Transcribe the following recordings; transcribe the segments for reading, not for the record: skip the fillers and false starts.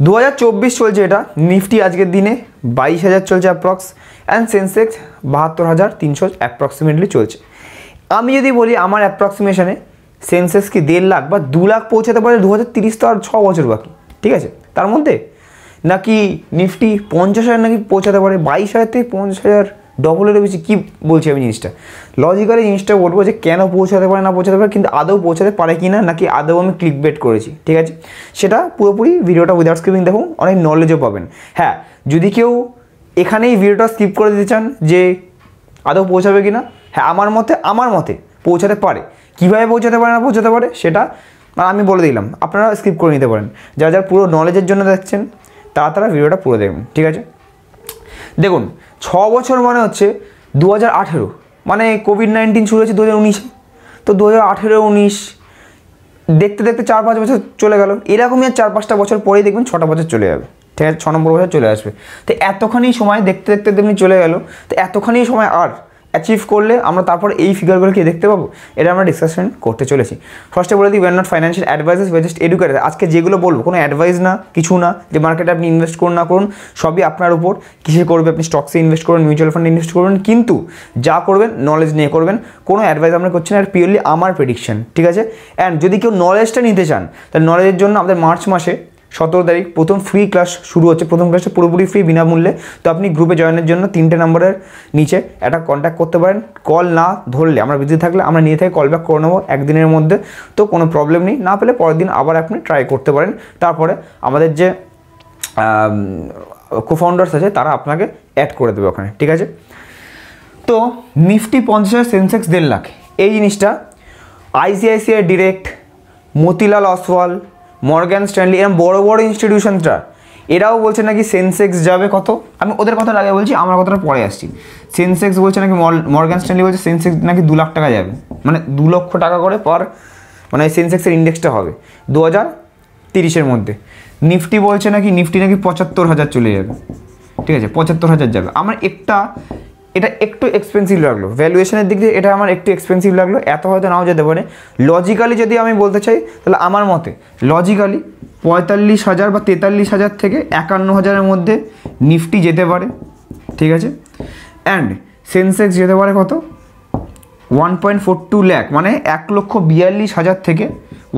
2024 চলছে, এটা নিফটি আজকের দিনে 22,000 চলছে অ্যাপ্রক্স, অ্যান্ড সেন্সেক্স 72,300 অ্যাপ্রক্সিমেটলি চলছে। আমি যদি বলি আমার অ্যাপ্রক্সিমেশনে সেন্সেক্স কি 1.5 লাখ বা 2 লাখ পৌঁছাতে পারে 2030, তো আর 6 বছর বাকি, ঠিক আছে। তার মধ্যে নাকি নিফটি 50,000 নাকি পৌঁছাতে পারে, 22,000 থেকে 50,000 ডবলেরও বেশি, কী বলছি আমি জিনিসটা লজিক্যালি জিনিসটা বলবো যে কেন পৌঁছাতে পারে না পৌঁছাতে পারে, কিন্তু আদৌ পৌঁছাতে পারে কি না, নাকি আদৌ আমি ক্লিক বেট করেছি, ঠিক আছে। সেটা পুরোপুরি ভিডিওটা উইদাউট স্কিপিং দেখুন, অনেক নলেজও পাবেন। হ্যাঁ, যদি কেউ এখানেই ভিডিওটা স্কিপ করে দিতে চান যে আদৌ পৌঁছাবে কি না, হ্যাঁ আমার মতে পৌঁছাতে পারে। কীভাবে পৌঁছাতে পারে না পৌঁছাতে পারে সেটা আমি বলে দিলাম, আপনারা স্কিপ করে নিতে পারেন। যারা পুরো নলেজের জন্য দেখছেন তারা ভিডিওটা পুরো দেখবেন, ঠিক আছে। দেখুন, 6 বছর মানে হচ্ছে 2018, মানে কোভিড-19 শুরু হয়েছে 2019-এ, তো 2018-19 দেখতে দেখতে 4-5 বছর চলে গেল। এরকমই আর 4-5টা বছর পরেই দেখবেন 6টা বছর চলে যাবে, ঠিক আছে, 6 নম্বর বছর চলে আসবে। তো এতখানি সময় দেখতে দেখতে তেমনি চলে গেল, তো এতখানি সময় আর অ্যাচিভ করলে আমরা তারপর এই ফিগারগুলোকে দেখতে পাবো, এটা আমরা ডিসকাশন করতে চলেছি। ফার্স্টে বলে দিই, we are not financial advisers, we are just educator. আজকে যেগুলো বলবো কোনো অ্যাডভাইস না, কিছু না যে মার্কেটে আপনি ইনভেস্ট করুন না করুন, সবই আপনার উপর, কিসে করবে, আপনি স্টকসে ইনভেস্ট করবেন, মিউচুয়াল ফান্ডে ইনভেস্ট করবেন, কিন্তু যা করবেন নলেজ নিয়ে করবেন। কোনো অ্যাডভাইস আমরা করছি না, আর পিওরলি আমার প্রেডিকশন, ঠিক আছে। অ্যান্ড যদি কেউ নলেজটা নিতে চান, তাহলে নলেজের জন্য আমাদের মার্চ মাসে 17 তারিখ প্রথম ফ্রি ক্লাস শুরু হচ্ছে। প্রথম ক্লাসটা পুরোপুরি ফ্রি, বিনামূল্যে। তো আপনি গ্রুপে জয়েনের জন্য 3টে নম্বরের নিচে একটা কন্ট্যাক্ট করতে পারেন। কল না ধরলে, আমরা বিজি থাকলে আমরা নিয়ে থেকে কল ব্যাক করে নেবো একদিনের মধ্যে, তো কোনো প্রবলেম নেই। না পেলে পরের দিন আবার আপনি ট্রাই করতে পারেন। তারপরে আমাদের যে কোফাউন্ডার্স আছে তারা আপনাকে অ্যাড করে দেবে ওখানে, ঠিক আছে। তো নিফটি 50,000, সেন্সেক্স 1.5 লাখ, এই জিনিসটা ICICI direct, Motilal Oswal, Morgan Stanley, এরকম বড় বড় ইনস্টিটিউশনটা এরাও বলছে নাকি সেন্সেক্স যাবে কত। আমি ওদের কথা আগে বলছি, আমার কথাটা পরে আসছি। সেন্সেক্স বলছে নাকি, মর্গ্যান স্ট্যানলি বলছে সেন্সেক্স নাকি 2 লাখ টাকা যাবে, মানে 2 লক্ষ টাকা করে পার, মানে সেন্সেক্সের ইন্ডেক্সটা হবে 2030-এর মধ্যে। নিফটি বলছে নাকি 75,000 চলে যাবে, ঠিক আছে, 75,000 যাবে। আমার এটা একটু এক্সপেন্সিভ লাগলো, ভ্যালুয়েশনের দিক দিয়ে এটা আমার একটু এক্সপেন্সিভ লাগলো, এত হয়তো নাও যেতে পারে। লজিক্যালি যদি আমি বলতে চাই, তাহলে আমার মতে লজিক্যালি 45,000 বা 43,000 থেকে 51,000-এর মধ্যে নিফটি যেতে পারে, ঠিক আছে। অ্যান্ড সেন্সেক্স যেতে পারে কত, 1.42 লাখ, মানে 1,42,000 থেকে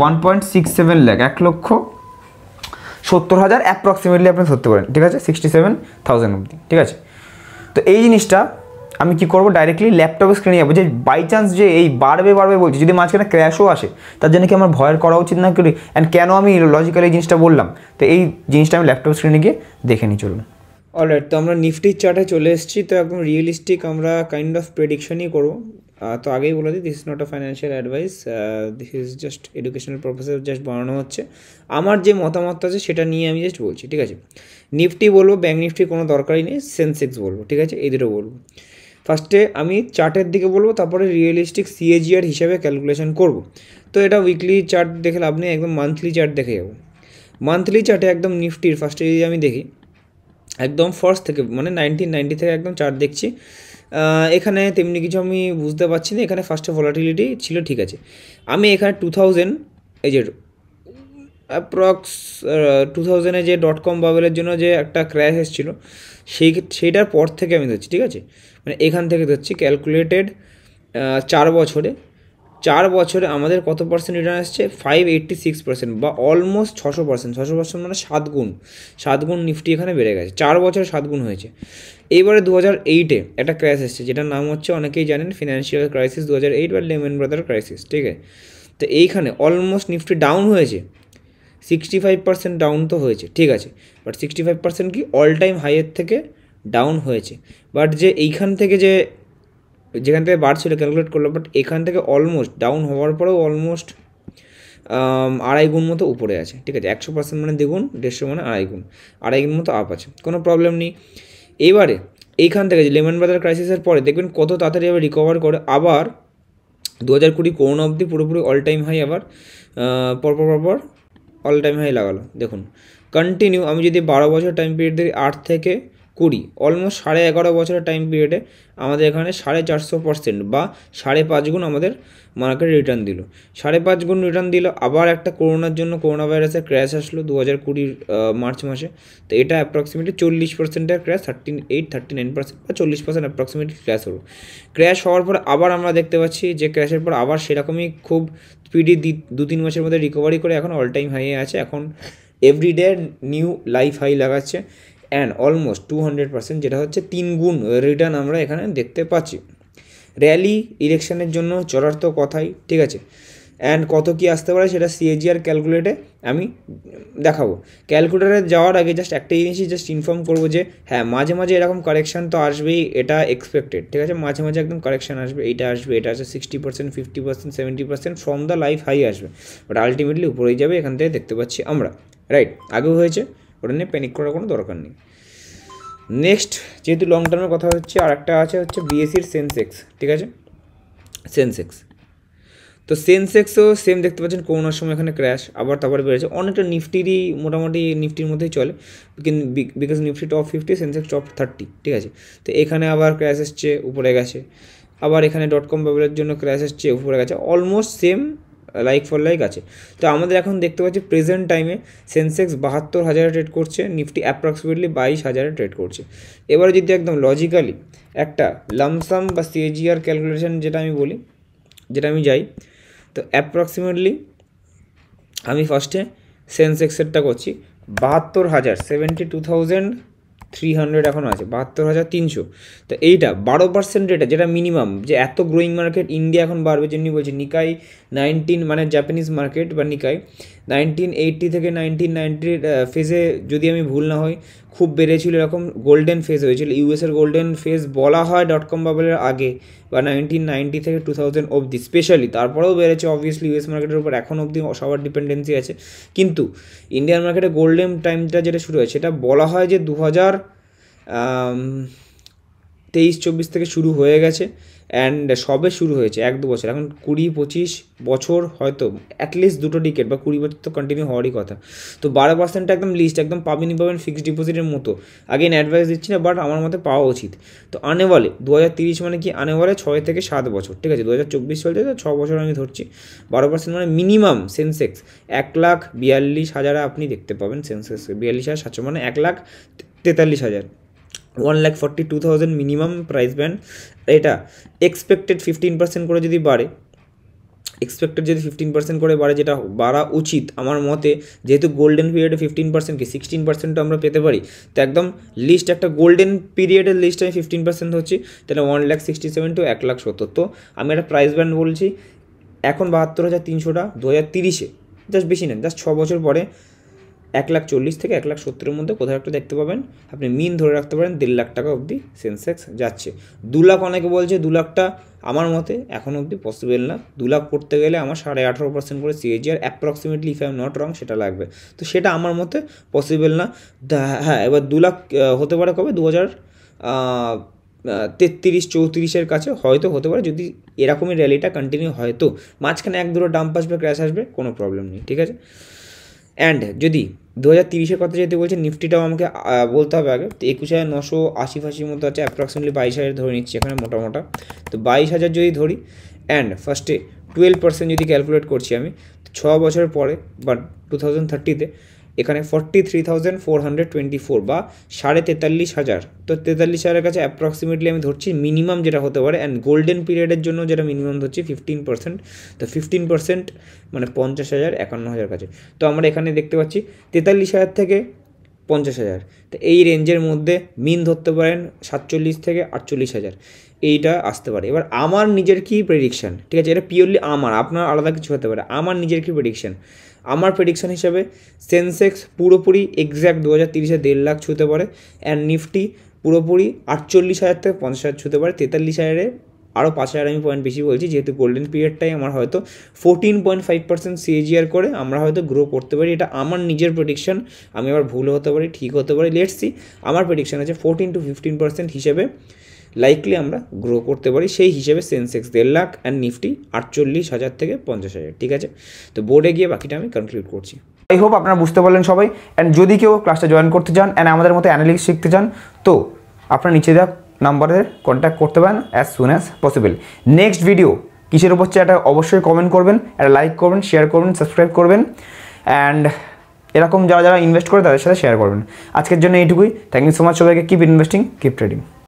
1.67 লাখ, 1,70,000 অ্যাপ্রক্সিমেটলি আপনি ধরতে পারেন, ঠিক আছে, 67,000 অবধি, ঠিক আছে। তো এই জিনিসটা আমি কি করব, ডাইরেক্টলি ল্যাপটপে স্ক্রিনে যাবো, যে বাই চান্স যে এই বাড়বে বলছি, যদি মাঝখানে ক্র্যাশও আসে, তার জন্য কি আমার ভয়ের করা উচিত না করি, অ্যান্ড কেন আমি লজিক্যালি এই জিনিসটা বললাম, তো এই জিনিসটা আমি ল্যাপটপ স্ক্রিনে গিয়ে দেখে নিই, চলুন। অলরাইট, তো আমরা নিফটির চার্টে চলে এসেছি। তো একদম রিয়েলিস্টিক আমরা কাইন্ড অফ প্রেডিকশনই করবো। তো আগেই বলে দিই, this is not a financial advice, this is just educational পারপাসে জাস্ট বানানো হচ্ছে। আমার যে মতামত আছে সেটা নিয়ে আমি জাস্ট বলছি, ঠিক আছে। নিফটি বলবো, ব্যাঙ্ক নিফটি কোনো দরকারই নেই, সেন্সেক্স বলবো, ঠিক আছে, এই দুটো বলবো। ফার্স্টে আমি চার্টের দিকে বলবো, তারপরে রিয়েলিস্টিক সিএজিআর হিসাবে ক্যালকুলেশন করব। তো এটা উইকলি চার্ট দেখে লাভ নেই, একদম মান্থলি চার্ট দেখে যাবো। মান্থলি চার্টে একদম নিফটির ফার্স্টে যদি আমি দেখি, একদম ফার্স্ট থেকে মানে 1990 থেকে একদম চার্ট দেখছি। এখানে তেমনি কিছু আমি বুঝতে পারছি না। এখানে ফার্স্টে ভলাটিলিটি ছিল, ঠিক আছে। আমি এখানে 2000, এই যে অ্যাপ্রক্স 2000-এ যে .com বাবেলের জন্য যে একটা ক্র্যাশ এসেছিলো, সেইটার পর থেকে আমি ধরছি, ঠিক আছে। মানে এখান থেকে ধরছি ক্যালকুলেটেড 4 বছরে আমাদের কত পার্সেন্ট রিটার্ন আসছে, 586%, বা অলমোস্ট 600%। 600% মানে 7 গুণ নিফটি এখানে বেড়ে গেছে, 4 বছরে 7 গুণ হয়েছে। এইবারে 2008-এ একটা ক্র্যাশ এসেছে, যেটার নাম হচ্ছে, অনেকেই জানেন, ফিনান্সিয়াল ক্রাইসিস 2008 বা লেমন ব্রাদার ক্রাইসিস, ঠিক আছে। তো এইখানে অলমোস্ট নিফটি ডাউন হয়েছে, 65% ডাউন তো হয়েছে, ঠিক আছে। বাট 65% কি অল টাইম হাইয়ের থেকে ডাউন হয়েছে। বাট যে এইখান থেকে যেখান থেকে বাড়ছিল ক্যালকুলেট করলো, বাট এখান থেকে অলমোস্ট ডাউন হওয়ার পরেও অলমোস্ট 2.5 গুণ মতো উপরে আছে, ঠিক আছে। 100% মানে দ্বিগুণ, 150 মানে 2.5 গুণ মতো আপ আছে, কোনো প্রবলেম নেই। এবারে এইখান থেকে যে লেমন ব্রাদার ক্রাইসিসের পরে দেখবেন কত তাড়াতাড়ি আবার রিকভার করে, আবার 2020 করোনা অবধি পুরোপুরি অল টাইম হাই, আবার পরপর অল টাইম হাই লাগালো। দেখুন কন্টিনিউ, আমি যদি 12 বছর টাইম পিরিয়ড দিই, 8 থেকে 20 অলমোস্ট 11.5 বছরের টাইম পিরিয়ডে আমাদের এখানে 450% বা 5.5 গুণ আমাদের মার্কেট রিটার্ন দিল। 5.5 গুণ রিটার্ন দিল। আবার একটা করোনার জন্য করোনা ভাইরাসের ক্র্যাশ আসলো 2020 মার্চ মাসে। তো এটা অ্যাপ্রক্সিমেটলি 40%-এর ক্র্যাশ, 39% বা 40% অ্যাপ্রক্সিমেটলি ক্র্যাশ হলো। ক্র্যাশ হওয়ার পর আবার আমরা দেখতে পাচ্ছি যে ক্র্যাশের পর আবার সেরকমই খুব স্পিডি 2-3 মাসের মধ্যে রিকভারি করে এখন অল টাইম হাইয়ে আছে। এখন এভরিডে নিউ লাইফ হাই লাগাচ্ছে অ্যান্ড অলমোস্ট 200%, যেটা হচ্ছে 3 গুণ রিটার্ন আমরা এখানে দেখতে পাচ্ছি। র্যালি ইলেকশনের জন্য চলার তো কথাই, ঠিক আছে। অ্যান্ড কত কী আসতে পারে সেটা সিএজিআর ক্যালকুলেটে আমি দেখাবো। ক্যালকুলেটারে যাওয়ার আগে জাস্ট একটা জিনিসই জাস্ট ইনফর্ম করবো যে হ্যাঁ, মাঝে মাঝে এরকম কারেকশান তো আসবেই, এটা এক্সপেক্টেড, ঠিক আছে। মাঝে মাঝে একদম কারেকশান আসবে, এটা আসবে, এটা আসবে 60%, 50%, 70% ফ্রম দ্য লাইফ হাই আসবে, বাট আলটিমেটলি উপরেই যাবে। এখান থেকে দেখতে পাচ্ছি আমরা, রাইট, আগেও হয়েছে, ওটা নিয়ে প্যানিক করার কোনো দরকার নেই। নেক্সট, যেহেতু লং টার্মের কথা হচ্ছে, আর একটা আছে হচ্ছে বিএসসির সেন্সেক্স, ঠিক আছে, সেন্সেক্স। তো সেন্সেক্সও সেম দেখতে পাচ্ছেন করোনার সময় এখানে ক্র্যাশ, আবার তারপরে বেড়েছে অনেকটা। নিফটিরই মোটামুটি নিফটির মধ্যেই চলে, because Nifty top 50, Sensex top 30, ঠিক আছে। তো এখানে আবার ক্র্যাশ এসছে, উপরে গেছে, আবার এখানে .com বাবলের জন্য ক্র্যাশ এসছে, উপরে গেছে, almost same like for like আছে। তো আমাদের এখন দেখতে পাচ্ছি প্রেজেন্ট টাইমে সেন্সেক্স 72,000 ট্রেড করছে, নিফটি অ্যাপ্রক্সিমেটলি 22,000 ট্রেড করছে। এবারে যদি একদম লজিক্যালি একটা লামসাম বা সিএজিআর ক্যালকুলেশন যেটা আমি বলি, যেটা আমি যাই, তো অ্যাপ্রক্সিমেটলি আমি ফার্স্টে সেন্সেক্সেরটা করছি 72,000, 72,300 এখন আছে, 72,300। তো এইটা 12% রেটে, যেটা মিনিমাম, যে এত গ্রোয়িং মার্কেট ইন্ডিয়া এখন বাড়বে, যেমনি বলছি নিকাই 19, মানে জাপানিজ মার্কেট বা নিকাই 1980 থেকে 1990 ফেজে যদি আমি ভুল না হই খুব বেড়েছিল, এরকম গোল্ডেন ফেজ হয়েছিল, ইউএসের গোল্ডেন ফেজ বলা হয় .com বাবলের আগে বা 1990 থেকে 2000 অবধি স্পেশালি। তারপরেও বেড়েছে অবভিয়াসলি ইউএস মার্কেটের উপর এখন অবধি সবার ডিপেন্ডেন্সি আছে, কিন্তু ইন্ডিয়ান মার্কেটে গোল্ডেন টাইমটা যেটা শুরু হয় সেটা বলা হয় যে 2023-24 থেকে শুরু হয়ে গেছে, অ্যান্ড সবে শুরু হয়েছে 1-2 বছর, এখন 20-25 বছর হয়তো অ্যাটলিস্ট 2টো ডিকেট বা 20 বছর তো কন্টিনিউ হওয়ারই কথা। তো 12% একদম লিস্ট, একদম পাবেন ফিক্সড ডিপোজিটের মতো। আগেন অ্যাডভাইস দিচ্ছি না, বাট আমার মতে পাওয়া উচিত। তো আনেওয়ালে 2030 মানে কি, আনেওয়ালে 6 থেকে 7 বছর, ঠিক আছে, 2024 চলছে, তো 6 বছর আমি ধরছি। 12% মানে মিনিমাম সেন্সেক্স 1,42,000 আপনি দেখতে পাবেন। সেন্সেক্স 42,700 মানে 1,43,000, 1,42,000 মিনিমাম প্রাইস ব্যান্ড। এটা এক্সপেক্টেড 15% করে যদি বাড়ে, এক্সপেক্টেড যদি 15% করে বাড়ে, যেটা বাড়া উচিত আমার মতে, যেহেতু গোল্ডেন পিরিয়ডে 15% কি 16% আমরা পেতে পারি। তো একদম লিস্ট একটা গোল্ডেন পিরিয়ডের লিস্ট আমি 15% হচ্ছি, তাহলে 1,67,000 to 1,70,000। তো আমি একটা প্রাইস ব্যান্ড বলছি, এখন 72,300টা 2030-এ, জাস্ট বেশি নেন, জাস্ট 6 বছর পরে 1,40,000 থেকে 1,70,000 মধ্যে কোথাও একটা দেখতে পাবেন। আপনি মিন ধরে রাখতে পারেন 1.5 লাখ টাকা অবধি সেন্সেক্স যাচ্ছে। 2 লাখ অনেকে বলছে, 2 লাখটা আমার মতে এখন অবধি পসিবল না। 2 লাখ করতে গেলে আমার 18.5% করে CAGR approximately, if I am not wrong, সেটা লাগবে। তো সেটা আমার মতে পসিবল না। হ্যাঁ, এবার 2 লাখ হতে পারে কবে, 2033-34-এর কাছে হয়তো হতে পারে, যদি এরকমই র্যালিটা কন্টিনিউ হয়। তো মাঝখানে 1-2 ডাম্প আসবে, ক্র্যাশ আসবে, কোনো প্রবলেম নেই, ঠিক আছে। অ্যান্ড যদি 2030-এর কথা যেহেতু বলছে, নিফটিটাও আমাকে বলতে হবে আগে। তো 21,980-ফাশির মতো আছে, অ্যাপ্রক্সিমেটলি 22,000 ধরে নিচ্ছি এখানে মোটামোটা। তো 22,000 যদি ধরি, অ্যান্ড ফার্স্টে 12% যদি ক্যালকুলেট করছি আমি, 6 বছর পরে বা 2030-তে এখানে 43,424 বা 43,500। তো 43,000-এর কাছে অ্যাপ্রক্সিমেটলি আমি ধরছি মিনিমাম যেটা হতে পারে, অ্যান্ড গোল্ডেন পিরিয়ডের জন্য যেটা মিনিমাম ধরছি 15%। তো 15% মানে 50,000, 51,000 কাছে। তো আমরা এখানে দেখতে পাচ্ছি 43,000 থেকে 50,000। তো এই রেঞ্জের মধ্যে মিন ধরতে পারেন 47 থেকে 48,000, এইটা আসতে পারে। এবার আমার নিজের কি প্রেডিকশান, ঠিক আছে, এটা পিওরলি আমার, আপনার আলাদা কিছু হতে পারে। আমার নিজের কি প্রেডিকশান, আমার প্রেডিকশান হিসাবে সেন্সেক্স পুরোপুরি এক্স্যাক্ট 2030-এ 1.5 লাখ ছুঁতে পারে, অ্যান্ড নিফটি পুরোপুরি 48,000 থেকে 50,000 ছুঁতে পারে। 43,000-এ আরও 5,000 আমি পয়েন্ট বেশি বলছি, যেহেতু গোল্ডেন পিরিয়ডটাই আমার হয়তো 14.5% সিএজিআর করে আমরা হয়তো গ্রো করতে পারি। এটা আমার নিজের প্রেডিকশান, আমি আবার ভুল হতে পারি, ঠিক হতে পারি, লেটস সি। আমার প্রেডিকশান আছে 14 to 15% হিসেবে লাইকলি আমরা গ্রো করতে পারি, সেই হিসেবে সেন্সেক্স 1.5 লাখ অ্যান্ড নিফটি 48,000 থেকে 50,000, ঠিক আছে। তো বোর্ডে গিয়ে বাকিটা আমি কনক্লুড করছি। আই হোপ আপনারা বুঝতে পারলেন সবাই। অ্যান্ড যদি কেউ ক্লাসটা জয়েন করতে চান অ্যান্ড আমাদের মতো অ্যানালিটিক্স শিখতে চান তো আপনারা নিচে দেওয়া নাম্বারে কন্ট্যাক্ট করতে পারেন as soon as possible. Next video কিসের উপর হচ্ছে এটা অবশ্যই কমেন্ট করবেন, একটা লাইক করবেন, শেয়ার করবেন, সাবস্ক্রাইব করবেন অ্যান্ড এরকম যারা যারা ইনভেস্ট করে তাদের সাথে শেয়ার করবেন। আজকের জন্য এইটুকুই। থ্যাংক ইউ সো মাচ সবাইকে। Keep investing, keep trading.